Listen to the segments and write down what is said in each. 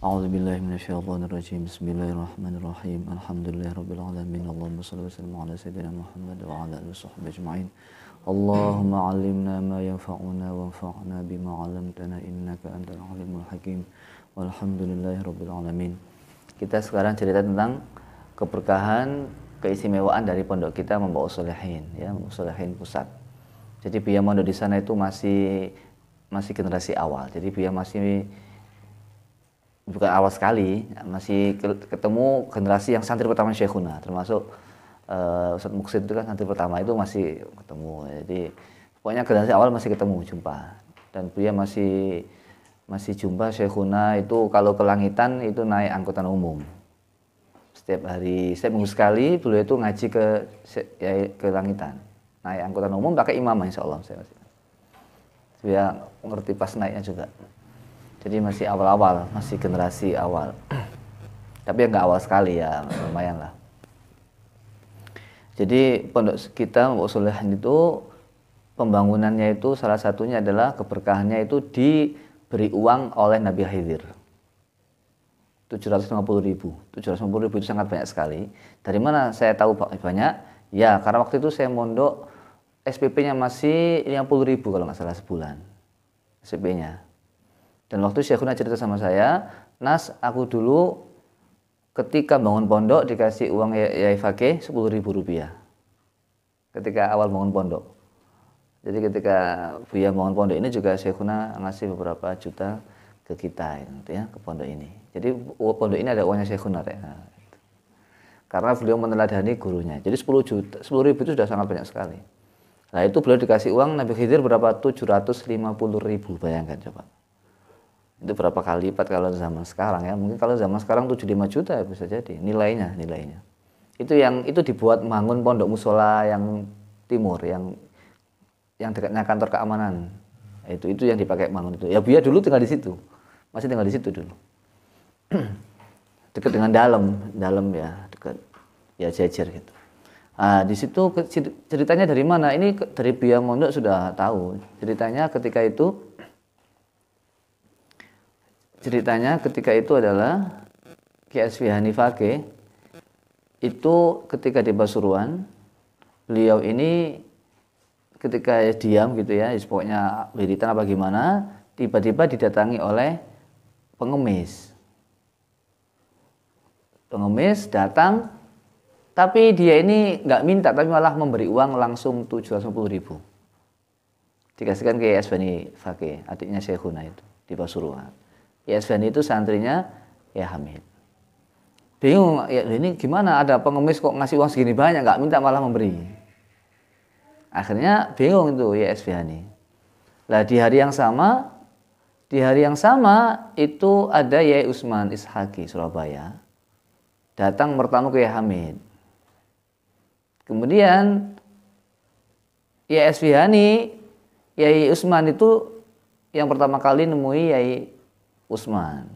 A'udzubillahi minasyaitonirrajim. Bismillahirrahmanirrahim. Alhamdulillahirabbil alamin. Allahumma shalli wa sallim ala sayyidina Muhammad wa ala alihi washabbihi ajma'in. Allahumma 'allimna ma yanfa'una wanfa'na bima 'allamtana innaka antal alimul hakim. Walhamdulillahirabbil alamin. Kita sekarang cerita tentang keberkahan, keistimewaan dari pondok kita Membawa Sholihin, ya, Membawa Sholihin Pusat. Jadi Buya mondok di sana itu masih generasi awal. Jadi Buya masih bukan awal sekali, masih ketemu generasi yang santri pertama Syekhuna, termasuk Ustaz Muksid itu kan santri pertama itu masih ketemu. Jadi pokoknya generasi awal masih ketemu, jumpa. Dan Buya masih jumpa Syekhuna itu kalau ke Langitan itu naik angkutan umum. Setiap minggu sekali beliau itu ngaji ke Langitan. Naik angkutan umum pakai imamah insyaallah saya masih. Buya ngerti pas naiknya juga. Jadi masih awal-awal, masih generasi awal. Tapi nggak awal sekali ya, lumayan lah. Jadi pondok kita Membawa Sholihin itu pembangunannya itu salah satunya adalah keberkahannya itu diberi uang oleh Nabi Khidir. 750.000. 750.000 itu sangat banyak sekali. Dari mana saya tahu banyak? Ya, karena waktu itu saya mondok SPP-nya masih 50.000 kalau nggak salah sebulan. SPP-nya. Dan waktu Syekhuna cerita sama saya, Nas, aku dulu ketika bangun pondok dikasih uang Yai Fakih 10.000 rupiah. Ketika awal bangun pondok. Jadi ketika Buya bangun pondok ini juga Syekhuna ngasih beberapa juta ke kita, gitu ya, ke pondok ini. Jadi pondok ini ada uangnya Syekhuna. Ya. Karena beliau meneladani gurunya. Jadi 10.000 itu sudah sangat banyak sekali. Nah itu beliau dikasih uang Nabi Khidir berapa? 750.000, bayangkan coba. Itu berapa kali lipat kalau zaman sekarang ya. Mungkin kalau zaman sekarang 75 juta bisa jadi nilainya. Itu dibuat bangun pondok musola yang timur yang dekatnya kantor keamanan. Itu yang dipakai bangun itu. Ya Buya dulu tinggal di situ. Masih tinggal di situ dulu. Dekat dengan dalam ya, dekat ya jejer gitu. Nah, di situ ceritanya dari mana? Ini dari Buya mondok sudah tahu. Ceritanya ketika itu adalah Kiai Asfihani Fakih itu ketika di Pasuruan, beliau ini ketika diam gitu ya, pokoknya wiritan apa gimana, tiba-tiba didatangi oleh pengemis. Pengemis datang, tapi dia ini nggak minta, tapi malah memberi uang langsung 750.000. Dikasihkan ke Kiai Asfihani Fakih, adiknya Syekhuna itu di Pasuruan. Kiai Asfihani itu santrinya ya Hamid. Bingung, ya ini gimana ada pengemis kok ngasih uang segini banyak, nggak minta malah memberi. Akhirnya bingung itu Kiai Asfihani. Lah di hari yang sama itu ada Yai Usman Ishaqi Surabaya datang bertamu ke Kiai Hamid. Kemudian Yai Asfihani, Yai Usman itu yang pertama kali nemui Yai Usman.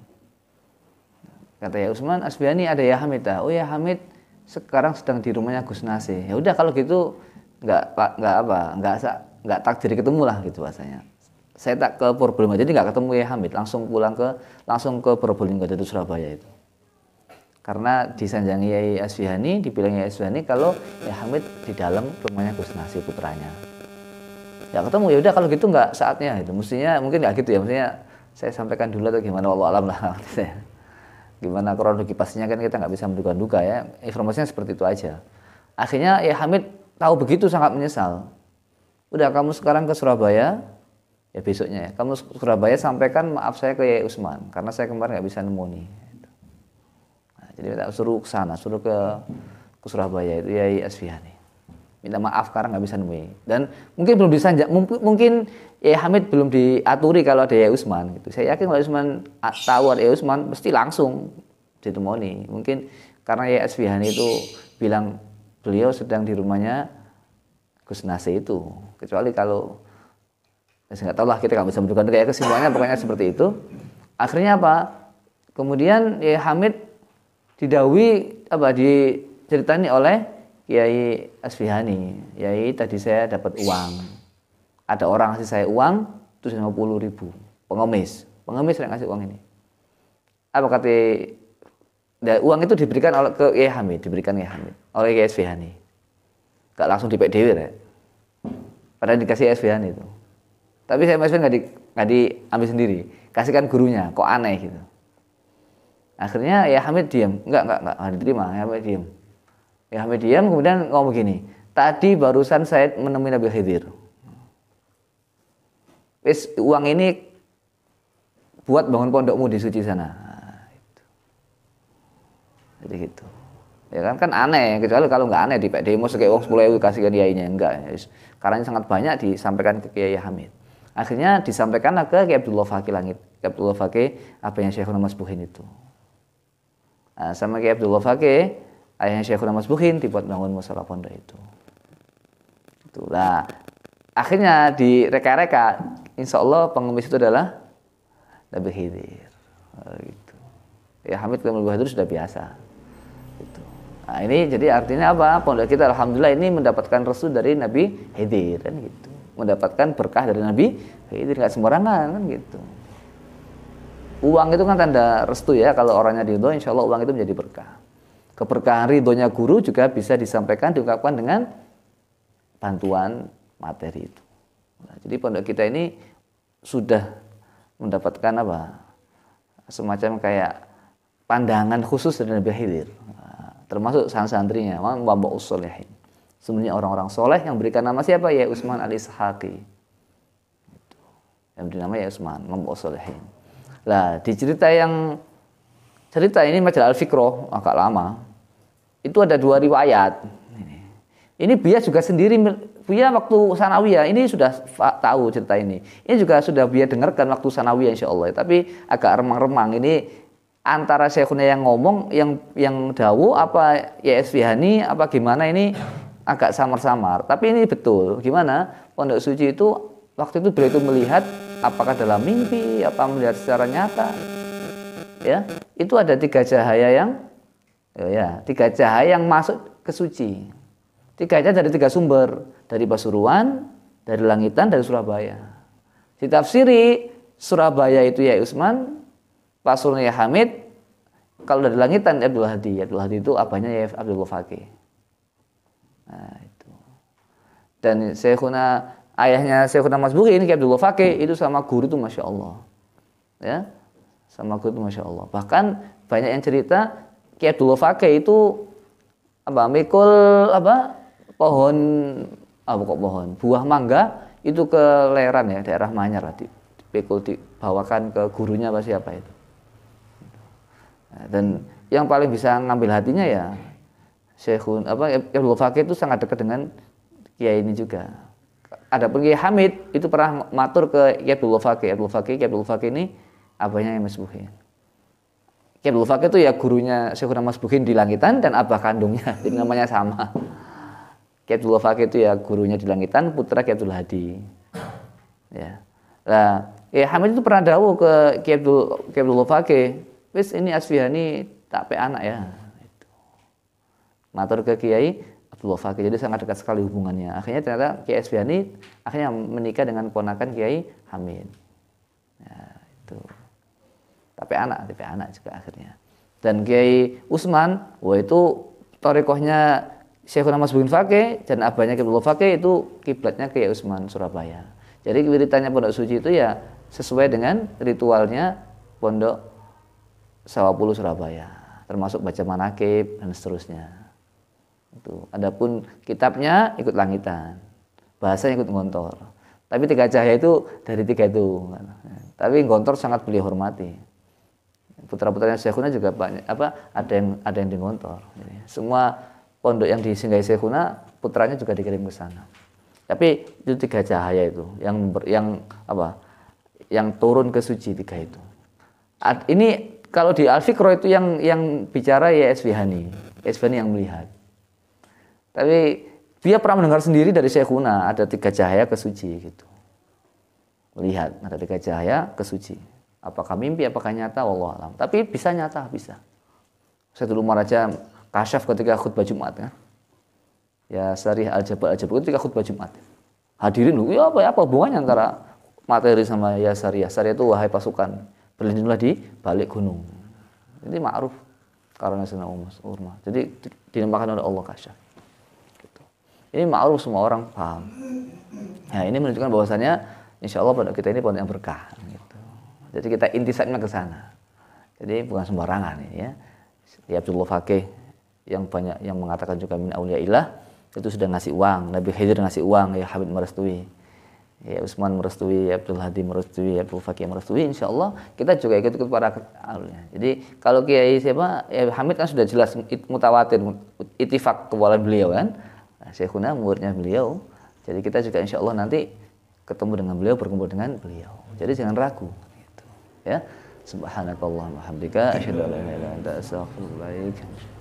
Kata Yai Usman, Asfihani ada ya Hamid. Oh ya Hamid sekarang sedang di rumahnya Gus Nasih. Ya udah kalau gitu nggak takdir ketemu lah gitu bahasanya. Saya tak ke Purbalingga, jadi nggak ketemu ya Hamid, langsung ke Purbalingga dari Surabaya itu. Karena disanjangi Yai Asfihani, dibilang Yai Asfihani kalau ya Hamid di dalam rumahnya Gus Nasih putranya. Ya ketemu, ya udah kalau gitu nggak saatnya itu. Mestinya mungkin nggak gitu ya, mestinya saya sampaikan dulu atau gimana, wallahu alam lah. Gimana kronologi pastinya kan kita nggak bisa menduga-duga ya. Informasinya seperti itu aja. Akhirnya ya Hamid tahu begitu sangat menyesal. Udah kamu sekarang ke Surabaya, ya besoknya ya. Kamu ke Surabaya sampaikan maaf saya ke Yai Usman karena saya kemarin nggak bisa nemu nih. Nah, jadi kita suruh ke sana, suruh ke Surabaya itu Yai Asfihani. Minta maaf karena nggak bisa nemui. Dan mungkin belum disanjak, mungkin ya Hamid belum diaturi kalau ada Yai Usman gitu. Saya yakin kalau Usman tahu ada Yai Usman pasti langsung ditemui. Mungkin karena Yai Asfihani itu bilang beliau sedang di rumahnya Gus Nasih itu. Kecuali kalau saya nggak tahu lah, kita nggak bisa menduga kayak kesimpulannya pokoknya seperti itu. Akhirnya apa? Kemudian Yai Hamid diceritani oleh Kiai Asfihani, Yai tadi saya dapat uang, ada orang ngasih saya uang 750.000, pengemis yang ngasih uang ini. apa kata uang itu diberikan oleh ke Kiai Hamid, oleh Kiai Asfihani. Gak langsung dipek dewe ya. Padahal dikasih Asfihani itu. Tapi saya masih nggak diambil sendiri, kasihkan gurunya, kok aneh gitu. Akhirnya ya Hamid diam, enggak diterima, ya Hamid diam. Ya Hamid diam, kemudian ngomong begini, tadi barusan saya menemui Nabi Khidir. Wis uang ini buat bangun pondokmu di Suci sana. Jadi gitu. Ya kan aneh, kecuali kalau nggak aneh di demo kayak uang 10.000 kasihkan kiainya, enggak. Karena sampaikan banyak disampaikan ke Kiai Hamid. Akhirnya disampaikanlah ke Kiai Abdullah Fakih Langit. Kiai Abdullah Fakih abahnya Syekhuna Masbuhin itu. Nah, sama Kiai Abdullah Fakih ayahnya Syekhuna Masbuhin dibuat bangun musala pondok itu. Itulah. Akhirnya direka-reka, insya Allah pengemis itu adalah Nabi Khidir. Gitu. Ya Hamid Nabi Khidir sudah biasa. Gitu. Nah ini jadi artinya apa? Pondok kita alhamdulillah ini mendapatkan restu dari Nabi Khidir kan gitu. Mendapatkan berkah dari Nabi Khidir, nggak sembarangan kan gitu. Uang itu kan tanda restu ya, kalau orangnya ridho insya Allah uang itu menjadi berkah. Keberkahan ridhonya guru juga bisa disampaikan, diungkapkan dengan bantuan materi itu. Nah, jadi pondok kita ini sudah mendapatkan apa? Semacam kayak pandangan khusus dari Nabi Khidir. Nah, termasuk santrinya, Mbak Usolehin. Sebenarnya orang-orang soleh yang berikan nama siapa? Ya Utsman Al-Ishaqi. Yang beri nama ya Utsman, Mbak Usolehin. Lah, di cerita ini majalah Al-Fikroh agak lama. Itu ada 2 riwayat. Ini Buya juga sendiri, Buya waktu sanawiyah ini sudah tahu cerita ini. Ini juga sudah Buya dengarkan waktu sanawiyah insyaallah. Tapi agak remang-remang ini antara Syekhuna yang ngomong, yang dawu apa ya Asfihani apa gimana ini agak samar-samar. Tapi ini betul. Gimana? Pondok Suci itu waktu itu beliau itu melihat apakah dalam mimpi, apa melihat secara nyata. Ya, itu ada 3 cahaya tiga cahaya yang masuk ke suci. 3 cahaya dari 3 sumber, dari Pasuruan, dari Langitan, dari Surabaya. Ditafsiri Surabaya itu ya Utsman, Pasuruan ya Hamid, kalau dari Langitan Abdul Hadi. Abdul Hadi itu abahnya ya Abdullah Fakih. Nah, itu. Dan ayahnya Syekhuna Masbuhin, Kiai Abdullah Fakih itu sama guru itu Masya Allah. Ya, sama guru itu Masya Allah. Bahkan banyak yang cerita Kiai Abdullah Fakih itu mikul pohon buah mangga itu ke Leran ya, daerah Manyar lah, dipikul dibawakan ke gurunya siapa itu. Dan yang paling bisa ngambil hatinya ya Syekhun Abdullah Fakih itu sangat dekat dengan Kiai ini juga. Adapun Kiai Hamid itu pernah matur ke Kiai Abdullah Fakih ini abahnya yang Masbuhin. Kiai Abdullah Fakih itu ya gurunya Syekhuna Masbuhin di Langitan dan abah kandungnya, jadi namanya sama. Kiai Abdullah Fakih itu ya gurunya di Langitan, putra Kiai Abdul Hadi. Ya. Nah, Kiai Hamid itu pernah dawuh ke Kiai Abdullah Fakih, wis ini Asfihani tak pe anak ya. Itu. Matur ke Kiai Abdullah Fakih, jadi sangat dekat sekali hubungannya. Akhirnya ternyata Kiai Asfihani akhirnya menikah dengan ponakan Kiai Hamid. Ya, itu. Tapi anak juga akhirnya. Dan Kiai Utsman, itu thariqahnya Syekhuna Masbuhin Fakih dan abahnya Kiai Abdullah Fakih itu kiblatnya Kiai Utsman Surabaya. Jadi wiritannya Pondok Suci itu ya sesuai dengan ritualnya Pondok Sawapulu Surabaya, termasuk baca manakib dan seterusnya. Itu. Adapun kitabnya ikut Langitan, bahasanya ikut Ngontor. Tapi 3 cahaya itu dari 3 itu. Tapi Ngontor sangat beliau hormati. Putra-putranya Syekhuna juga banyak ada yang di Ngontor. Jadi, semua pondok yang disinggahi Syekhuna putranya juga dikirim ke sana. Tapi itu 3 cahaya itu yang turun ke suci 3 itu. Ini kalau di Al-Fikroh itu yang bicara ya Asfihani yang melihat. Tapi dia pernah mendengar sendiri dari Syekhuna ada 3 cahaya ke suci gitu. Melihat ada 3 cahaya ke suci. Apakah mimpi, apakah nyata, wallahu alam. Tapi bisa nyata, bisa. Saya dulu meraja kasyaf ketika khutbah Jumat kan. Ya Syarih Al-Jabal ketika khutbah Jumat. Hadirin dulu, ya apa hubungannya antara materi sama ya Syarih. Syarih itu wahai pasukan, berlindunglah di balik gunung. Jadi ma'ruf karena sunnah urma. Jadi dinamakan oleh Allah Kasyaf. Gitu. Ini ma'ruf, semua orang paham. Nah, ini menunjukkan bahwasanya insya Allah pondok kita ini pondok yang berkah. Gitu. Jadi kita intisabnya ke sana. Jadi bukan sembarangan ini ya. Ya Abdullah Fakih yang banyak yang mengatakan juga min auliyaillah itu sudah ngasih uang, Nabi Khidir ngasih uang, ya Habib merestui, ya Utsman merestui, ya Abdul Hadi merestui, ya Abdul Fakih merestui, insyaallah kita juga ikut-ikut para aulia. Jadi kalau Kiai siapa ya Hamid kan sudah jelas mutawatir ittifaq kewalan beliau kan. Nah, Syekhuna muridnya beliau. Jadi kita juga insyaallah nanti ketemu dengan beliau, berkumpul dengan beliau. Jadi jangan ragu gitu. Ya. Subhanakallahumma hamdika asyhadu an la ilaha illa anta astaghfiruka wa atubu ilaik.